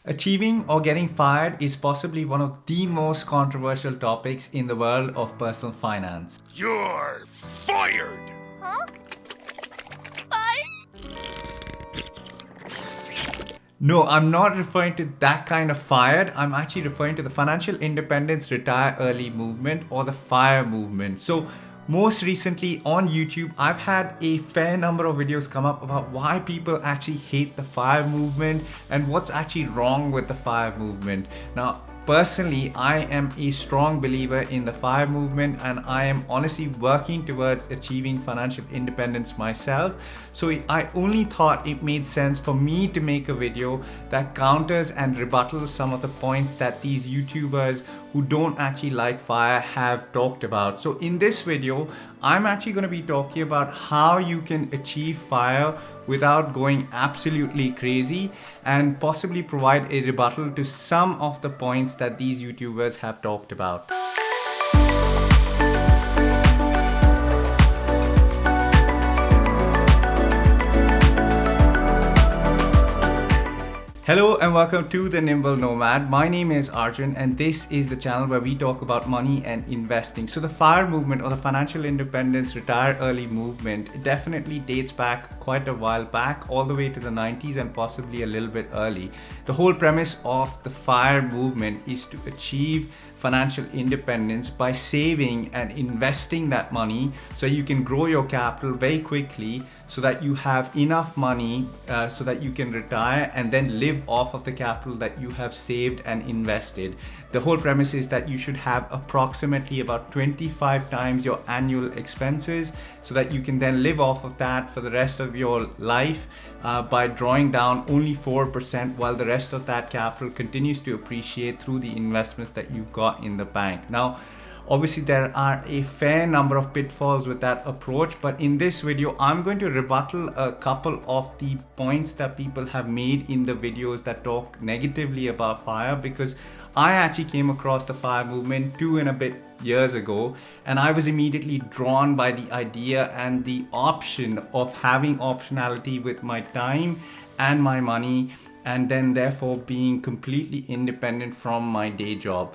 Achieving or getting fired is possibly one of the most controversial topics in the world of personal finance. You're fired! Huh? Fired? No, I'm not referring to that kind of fired. I'm actually referring to the financial independence retire early movement or the FIRE movement. So most recently on YouTube, I've had a fair number of videos come up about why people actually hate the FIRE movement and what's actually wrong with the FIRE movement. Now, personally, I am a strong believer in the FIRE movement and I am honestly working towards achieving financial independence myself. So I only thought it made sense for me to make a video that counters and rebuttals some of the points that these YouTubers who don't actually like FIRE have talked about. So in this video, I'm actually going to be talking about how you can achieve FIRE without going absolutely crazy and possibly provide a rebuttal to some of the points that these YouTubers have talked about. Hello and welcome to The Nimble Nomad. My name is Arjun and this is the channel where we talk about money and investing. So the FIRE movement or the financial independence retire early movement definitely dates back quite a while back, all the way to the 90s and possibly a little bit early. The whole premise of the FIRE movement is to achieve financial independence by saving and investing that money so you can grow your capital very quickly so that you have enough money so that you can retire and then live off of the capital that you have saved and invested. The whole premise is that you should have approximately about 25 times your annual expenses so that you can then live off of that for the rest of your life by drawing down only 4% while the rest of that capital continues to appreciate through the investments that you've got in the bank. Now, obviously there are a fair number of pitfalls with that approach, but in this video I'm going to rebuttal a couple of the points that people have made in the videos that talk negatively about FIRE, because I actually came across the FIRE movement 2 and a bit years ago and I was immediately drawn by the idea and the option of having optionality with my time and my money, and then therefore being completely independent from my day job.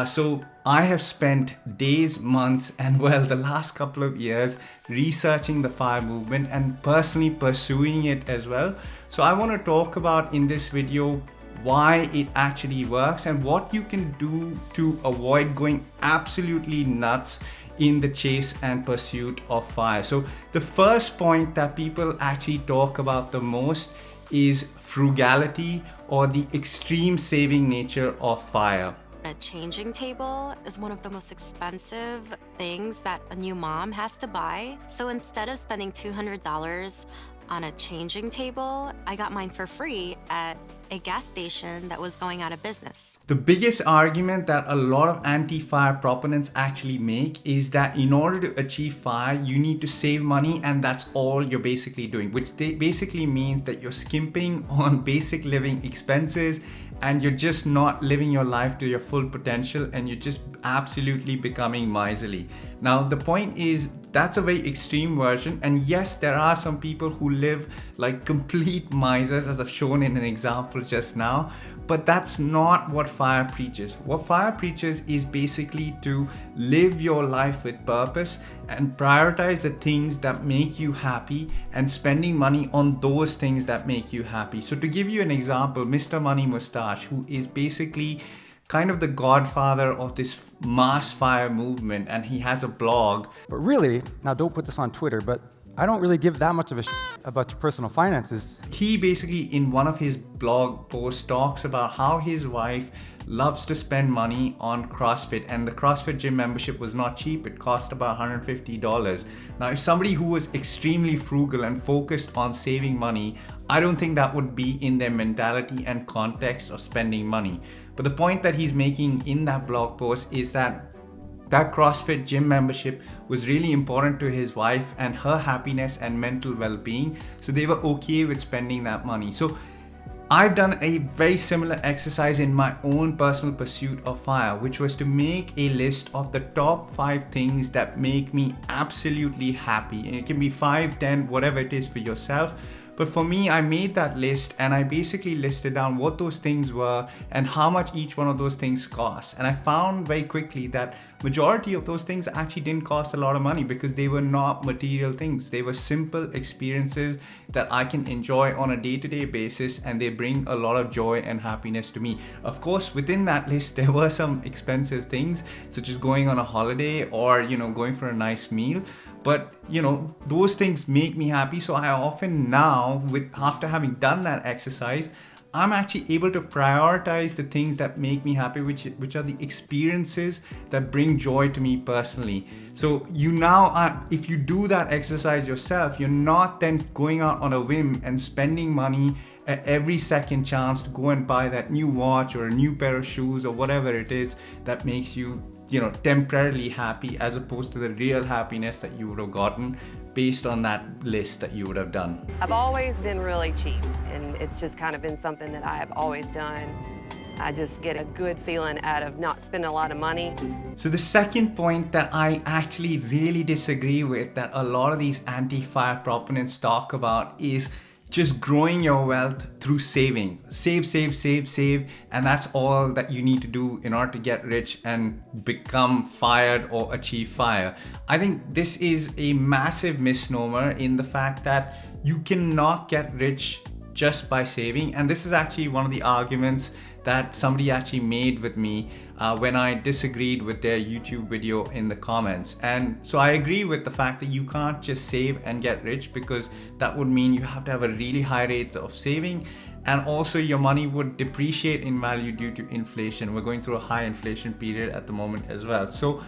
So I have spent days, months, and well, the last couple of years researching the FIRE movement and personally pursuing it as well. So I want to talk about in this video why it actually works and what you can do to avoid going absolutely nuts in the chase and pursuit of FIRE. So the first point that people actually talk about the most is frugality or the extreme saving nature of FIRE. A changing table is one of the most expensive things that a new mom has to buy. So instead of spending $200 on a changing table, I got mine for free at a gas station that was going out of business. The biggest argument that a lot of anti-FIRE proponents actually make is that in order to achieve FIRE, you need to save money and that's all you're basically doing, which basically means that you're skimping on basic living expenses and you're just not living your life to your full potential and you're just absolutely becoming miserly. Now, the point is that's a very extreme version, and yes, there are some people who live like complete misers, as I've shown in an example just now, but that's not what FIRE preaches. What FIRE preaches is basically to live your life with purpose and prioritize the things that make you happy and spending money on those things that make you happy. So to give you an example, Mr. Money Mustache, who is basically kind of the godfather of this mass FIRE movement, and he has a blog. But really, now don't put this on Twitter, but I don't really give that much of a about your personal finances. He basically, in one of his blog posts, talks about how his wife loves to spend money on CrossFit, and the CrossFit gym membership was not cheap. It cost about $150. Now, if somebody who was extremely frugal and focused on saving money, I don't think that would be in their mentality and context of spending money. But the point that he's making in that blog post is that CrossFit gym membership was really important to his wife and her happiness and mental well-being. So they were okay with spending that money. So I've done a very similar exercise in my own personal pursuit of FIRE, which was to make a list of the top 5 things that make me absolutely happy. And it can be 5, 10, whatever it is for yourself. But for me, I made that list and I basically listed down what those things were and how much each one of those things cost. And I found very quickly that majority of those things actually didn't cost a lot of money because they were not material things. They were simple experiences that I can enjoy on a day-to-day basis, and they bring a lot of joy and happiness to me. Of course, within that list, there were some expensive things, such as going on a holiday or, going for a nice meal. But, those things make me happy. So I often now, after having done that exercise, I'm actually able to prioritize the things that make me happy, which are the experiences that bring joy to me personally. So if you do that exercise yourself, you're not then going out on a whim and spending money at every second chance to go and buy that new watch or a new pair of shoes or whatever it is that makes you, temporarily happy, as opposed to the real happiness that you would have gotten based on that list that you would have done. I've always been really cheap, and it's just kind of been something that I have always done. I just get a good feeling out of not spending a lot of money. So the second point that I actually really disagree with, that a lot of these anti-FIRE proponents talk about, is just growing your wealth through saving. Save, and that's all that you need to do in order to get rich and become fired or achieve FIRE. I think this is a massive misnomer in the fact that you cannot get rich just by saving. And this is actually one of the arguments that somebody actually made with me when I disagreed with their YouTube video in the comments. And so I agree with the fact that you can't just save and get rich, because that would mean you have to have a really high rate of saving, and also your money would depreciate in value due to inflation. We're going through a high inflation period at the moment as well. So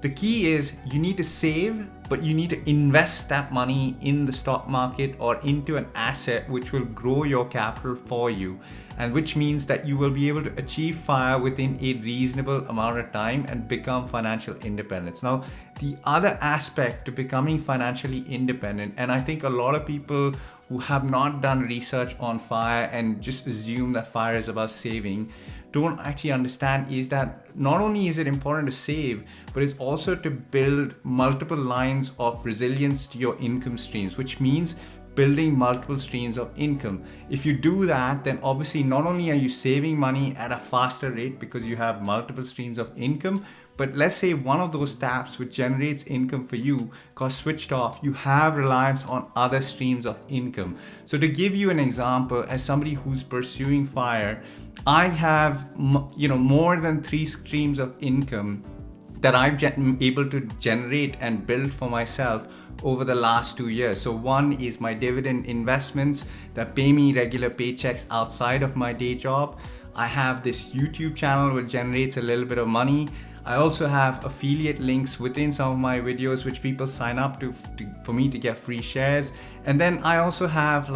the key is you need to save, but you need to invest that money in the stock market or into an asset which will grow your capital for you, and which means that you will be able to achieve FIRE within a reasonable amount of time and become financial independence. Now, the other aspect to becoming financially independent, and I think a lot of people who have not done research on FIRE and just assume that FIRE is about saving, don't actually understand, is that not only is it important to save, but it's also to build multiple lines of resilience to your income streams, which means building multiple streams of income. If you do that, then obviously not only are you saving money at a faster rate because you have multiple streams of income, but let's say one of those taps which generates income for you got switched off, you have reliance on other streams of income. So to give you an example, as somebody who's pursuing FIRE, I have more than 3 streams of income that I've been able to generate and build for myself over the last 2 years. So one is my dividend investments that pay me regular paychecks outside of my day job. I have this YouTube channel which generates a little bit of money. I also have affiliate links within some of my videos which people sign up to for me to get free shares. And then I also have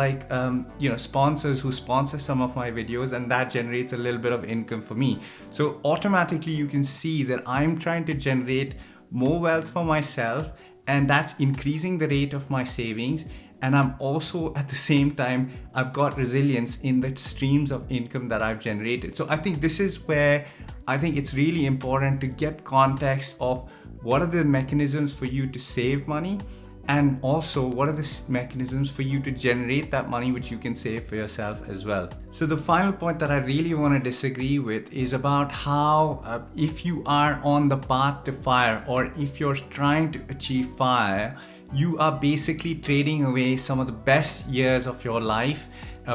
sponsors who sponsor some of my videos, and that generates a little bit of income for me. So automatically you can see that I'm trying to generate more wealth for myself, and that's increasing the rate of my savings. And I'm also, at the same time, I've got resilience in the streams of income that I've generated. So I think this is where I think it's really important to get context of what are the mechanisms for you to save money, and also what are the mechanisms for you to generate that money which you can save for yourself as well. So the final point that I really want to disagree with is about how if you are on the path to FIRE, or if you're trying to achieve FIRE, you are basically trading away some of the best years of your life,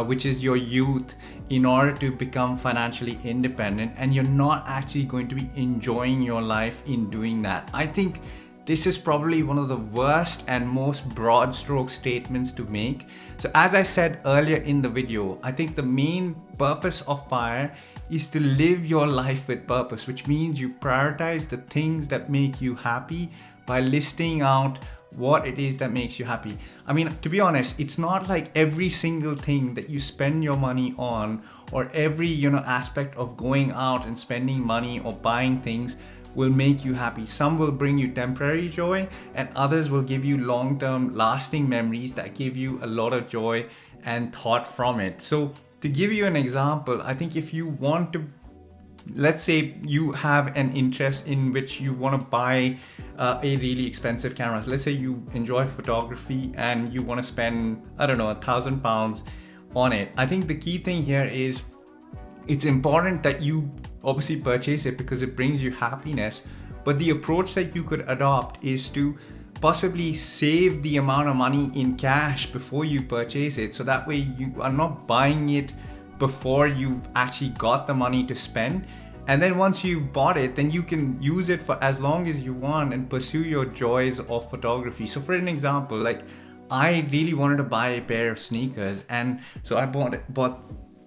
which is your youth, in order to become financially independent, and you're not actually going to be enjoying your life in doing that. I think this is probably one of the worst and most broad stroke statements to make. So as I said earlier in the video, I think the main purpose of FIRE is to live your life with purpose, which means you prioritize the things that make you happy by listing out what it is that makes you happy. I mean, to be honest, it's not like every single thing that you spend your money on, or every aspect of going out and spending money or buying things will make you happy. Some will bring you temporary joy, and others will give you long-term lasting memories that give you a lot of joy and thought from it. So to give you an example, I think if you want to let's say you have an interest in which you want to buy a really expensive camera. So let's say you enjoy photography and you want to spend, I don't know, £1,000 on it. I think the key thing here is it's important that you obviously purchase it because it brings you happiness. But the approach that you could adopt is to possibly save the amount of money in cash before you purchase it. So that way you are not buying it before you've actually got the money to spend. And then once you've bought it, then you can use it for as long as you want and pursue your joys of photography. So for an example, like I really wanted to buy a pair of sneakers, and so I bought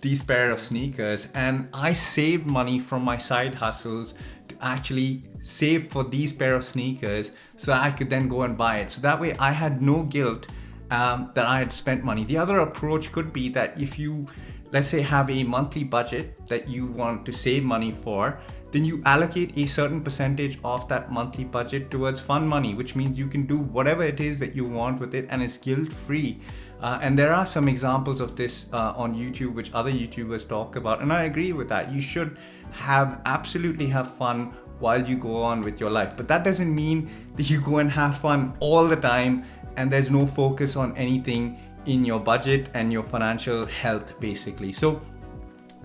these pair of sneakers, and I saved money from my side hustles to actually save for these pair of sneakers so I could then go and buy it. So that way I had no guilt that I had spent money. The other approach could be that if you, let's say, have a monthly budget that you want to save money for, then you allocate a certain percentage of that monthly budget towards fun money, which means you can do whatever it is that you want with it and it's guilt-free. And there are some examples of this on YouTube, which other YouTubers talk about. And I agree with that. You should absolutely have fun while you go on with your life. But that doesn't mean that you go and have fun all the time and there's no focus on anything in your budget and your financial health, basically. So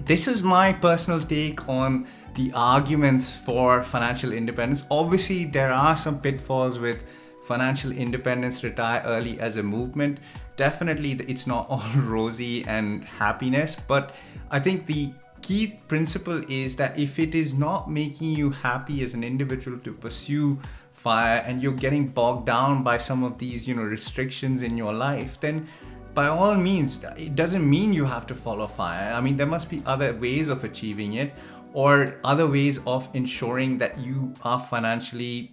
this is my personal take on the arguments for financial independence. Obviously, there are some pitfalls with financial independence, retire early as a movement. Definitely, it's not all rosy and happiness, but I think the key principle is that if it is not making you happy as an individual to pursue FIRE and you're getting bogged down by some of these, restrictions in your life, then by all means, it doesn't mean you have to follow FIRE. I mean, there must be other ways of achieving it or other ways of ensuring that you are financially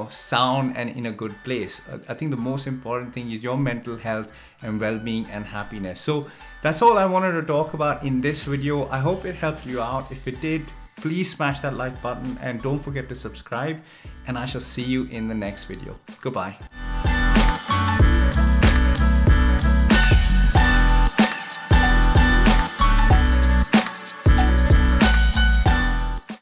sound and in a good place. I think the most important thing is your mental health and well-being and happiness. So that's all I wanted to talk about in this video. I hope it helped you out. If it did, please smash that like button and don't forget to subscribe, and I shall see you in the next video. Goodbye.